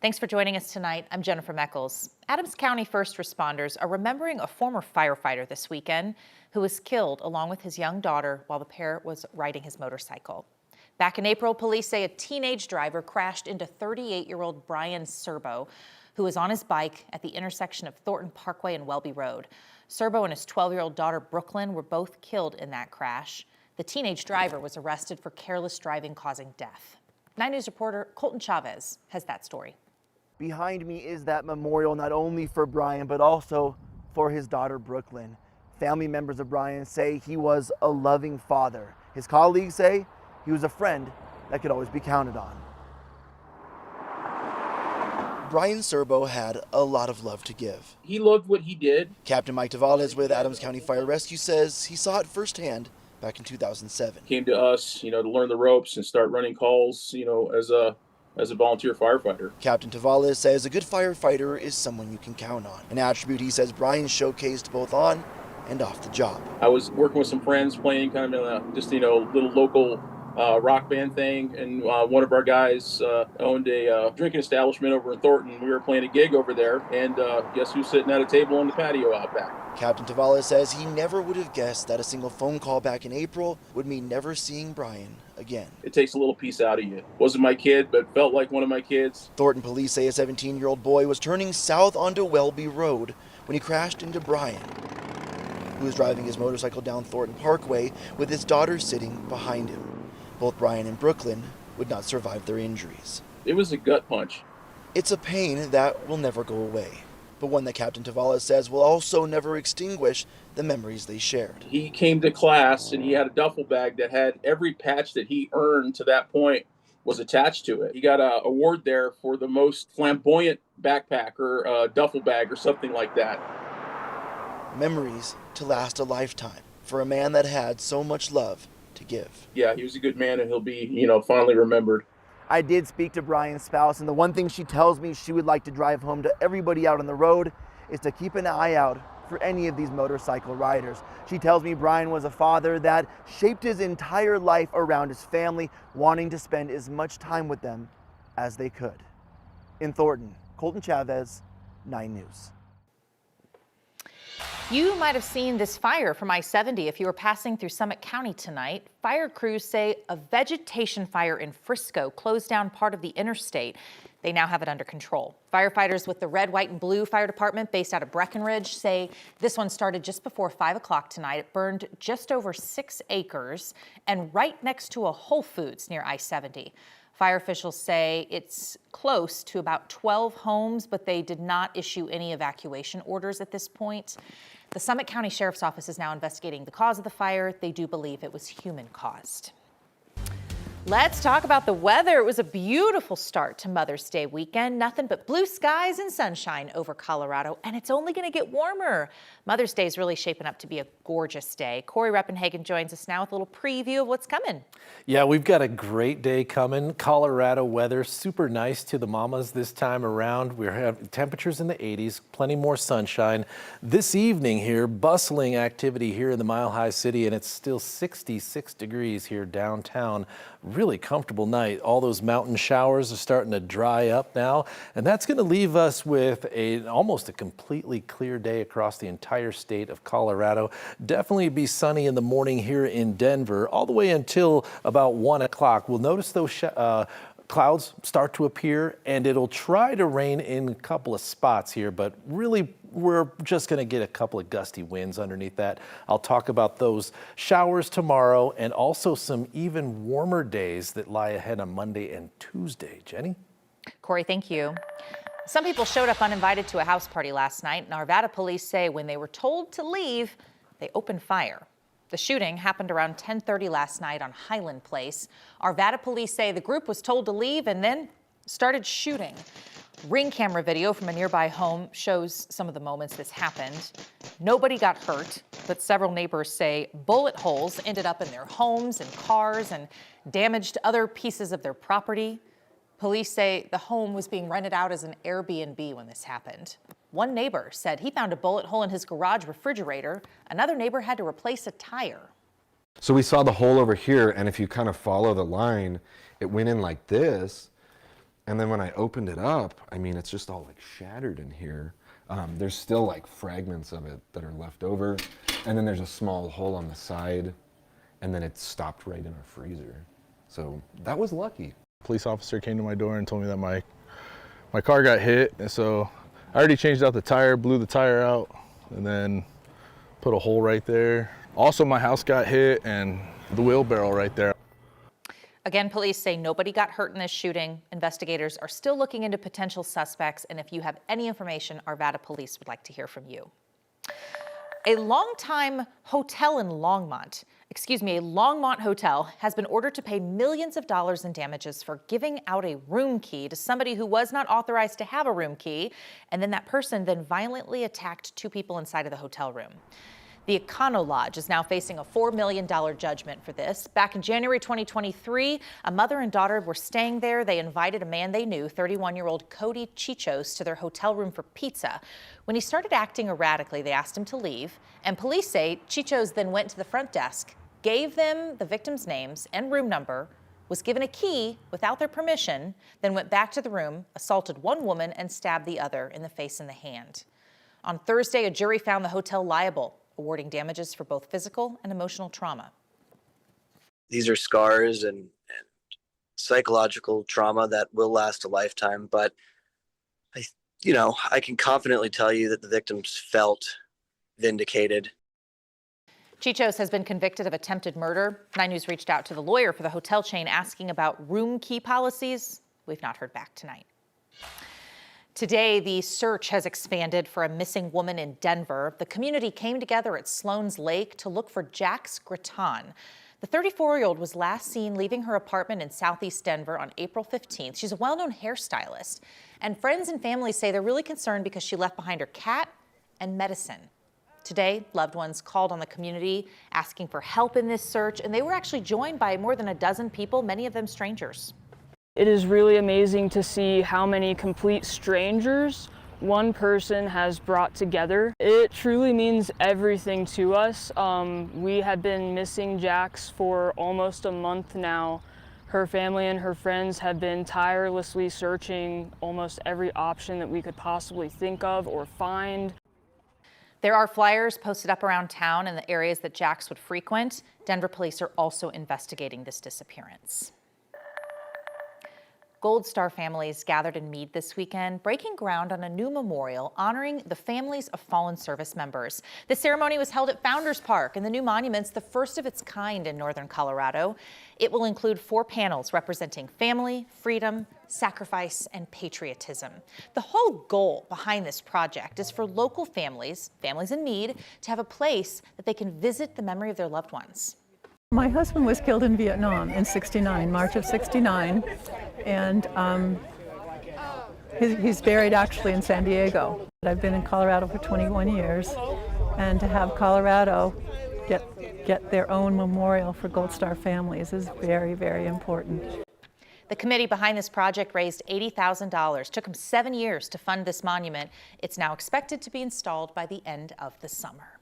Thanks for joining us tonight. I'm Jennifer Meckles. Adams County first responders are remembering a former firefighter this weekend who was killed along with his young daughter while the pair was riding his motorcycle. Back in April, police say a teenage driver crashed into 38-year-old Brian Serbo, who was on his bike at the intersection of Thornton Parkway and Welby Road. Serbo and his 12-year-old daughter Brooklyn were both killed in that crash. The teenage driver was arrested for careless driving causing death. 9 News reporter Colton Chavez has that story. Behind me is that memorial not only for Brian, but also for his daughter Brooklyn. Family members of Brian say he was a loving father. His colleagues say he was a friend that could always be counted on. Brian Serbo had a lot of love to give. He loved what he did. Captain Mike Tavalez with Adams County Fire Rescue says he saw it firsthand back in 2007. Came to us, to learn the ropes and start running calls, as a volunteer firefighter. Captain Tavalez says a good firefighter is someone you can count on, an attribute he says Brian showcased both on and off the job. I was working with some friends playing kind of little local rock band thing, and one of our guys owned a drinking establishment over in Thornton. We were playing a gig over there, and guess who's sitting at a table on the patio out back? Captain Tavalez says he never would have guessed that a single phone call back in April would mean never seeing Brian again. It takes a little piece out of you. Wasn't my kid, but felt like one of my kids. Thornton police say a 17-year-old boy was turning south onto Welby Road when he crashed into Brian, who was driving his motorcycle down Thornton Parkway with his daughter sitting behind him. Both Brian and Brooklyn would not survive their injuries. It was a gut punch. It's a pain that will never go away, but one that Captain Tavalez says will also never extinguish the memories they shared. He came to class and he had a duffel bag that had every patch that he earned to that point was attached to it. He got an award there for the most flamboyant backpack or duffel bag or something like that. Memories to last a lifetime for a man that had so much love to give. Yeah, he was a good man, and he'll be, fondly remembered. I did speak to Brian's spouse, and the one thing she tells me she would like to drive home to everybody out on the road is to keep an eye out for any of these motorcycle riders. She tells me Brian was a father that shaped his entire life around his family, wanting to spend as much time with them as they could. In Thornton, Colton Chavez, 9 News. You might have seen this fire from I-70 if you were passing through Summit County tonight. Fire crews say a vegetation fire in Frisco closed down part of the interstate. They now have it under control. Firefighters with the Red, White, and Blue Fire Department based out of Breckenridge say this one started just before 5 o'clock tonight. It burned just over 6 acres and right next to a Whole Foods near I-70. Fire officials say it's close to about 12 homes, but they did not issue any evacuation orders at this point. The Summit County Sheriff's Office is now investigating the cause of the fire. They do believe it was human caused. Let's talk about the weather. It was a beautiful start to Mother's Day weekend. Nothing but blue skies and sunshine over Colorado, and it's only going to get warmer. Mother's Day is really shaping up to be a gorgeous day. Corey Reppenhagen joins us now with a little preview of what's coming. Yeah, we've got a great day coming. Colorado weather, super nice to the mamas this time around. We have temperatures in the 80s, plenty more sunshine. This evening here, bustling activity here in the Mile High City, and it's still 66 degrees here downtown. Really comfortable night. All those mountain showers are starting to dry up now, and that's going to leave us with almost a completely clear day across the entire state of Colorado. Definitely be sunny in the morning here in Denver all the way until about 1 o'clock. We'll notice those clouds start to appear, and it'll try to rain in a couple of spots here, but really we're just going to get a couple of gusty winds underneath that. I'll talk about those showers tomorrow and also some even warmer days that lie ahead on Monday and Tuesday. Jenny? Corey, thank you. Some people showed up uninvited to a house party last night, and Arvada police say when they were told to leave, they opened fire. The shooting happened around 10:30 last night on Highland Place. Arvada police say the group was told to leave and then started shooting. Ring camera video from a nearby home shows some of the moments this happened. Nobody got hurt, but several neighbors say bullet holes ended up in their homes and cars and damaged other pieces of their property. Police say the home was being rented out as an Airbnb when this happened. One neighbor said he found a bullet hole in his garage refrigerator. Another neighbor had to replace a tire. So we saw the hole over here, and if you kind of follow the line, it went in like this. And then when I opened it up, I mean, it's just all like shattered in here. There's still like fragments of it that are left over. And then there's a small hole on the side, and then it stopped right in our freezer. So that was lucky. Police officer came to my door and told me that my car got hit, and so I already changed out the tire, blew the tire out, and then put a hole right there. Also, my house got hit and the wheelbarrow right there. Again, police say nobody got hurt in this shooting. Investigators are still looking into potential suspects, and if you have any information, Arvada police would like to hear from you. A longtime hotel in Longmont, a Longmont hotel has been ordered to pay millions of dollars in damages for giving out a room key to somebody who was not authorized to have a room key, and then that person then violently attacked two people inside of the hotel room. The Econo Lodge is now facing a $4 million judgment for this. Back in January 2023, a mother and daughter were staying there. They invited a man they knew, 31-year-old Cody Chichos, to their hotel room for pizza. When he started acting erratically, they asked him to leave, and police say Chichos then went to the front desk, gave them the victims' names and room number, was given a key without their permission, then went back to the room, assaulted one woman, and stabbed the other in the face and the hand. On Thursday, a jury found the hotel liable, awarding damages for both physical and emotional trauma. These are scars and psychological trauma that will last a lifetime, but I can confidently tell you that the victims felt vindicated. Chichos has been convicted of attempted murder. 9 News reached out to the lawyer for the hotel chain asking about room key policies. We've not heard back tonight. Today, the search has expanded for a missing woman in Denver. The community came together at Sloan's Lake to look for Jax Graton. The 34-year-old was last seen leaving her apartment in southeast Denver on April 15th. She's a well-known hairstylist, and friends and family say they're really concerned because she left behind her cat and medicine. Today, loved ones called on the community asking for help in this search, and they were actually joined by more than a dozen people, many of them strangers. It is really amazing to see how many complete strangers one person has brought together. It truly means everything to us. We have been missing Jax for almost a month now. Her family and her friends have been tirelessly searching almost every option that we could possibly think of or find. There are flyers posted up around town in the areas that Jax would frequent. Denver police are also investigating this disappearance. Gold Star families gathered in Meade this weekend, breaking ground on a new memorial honoring the families of fallen service members. The ceremony was held at Founders Park, and the new monument's the first of its kind in northern Colorado. It will include 4 panels representing family, freedom, sacrifice, and patriotism. The whole goal behind this project is for local families in Meade, to have a place that they can visit the memory of their loved ones. My husband was killed in Vietnam in '69, March of '69, and he's buried actually in San Diego. I've been in Colorado for 21 years, and to have Colorado get their own memorial for Gold Star families is very, very important. The committee behind this project raised $80,000. Took them 7 years to fund this monument. It's now expected to be installed by the end of the summer.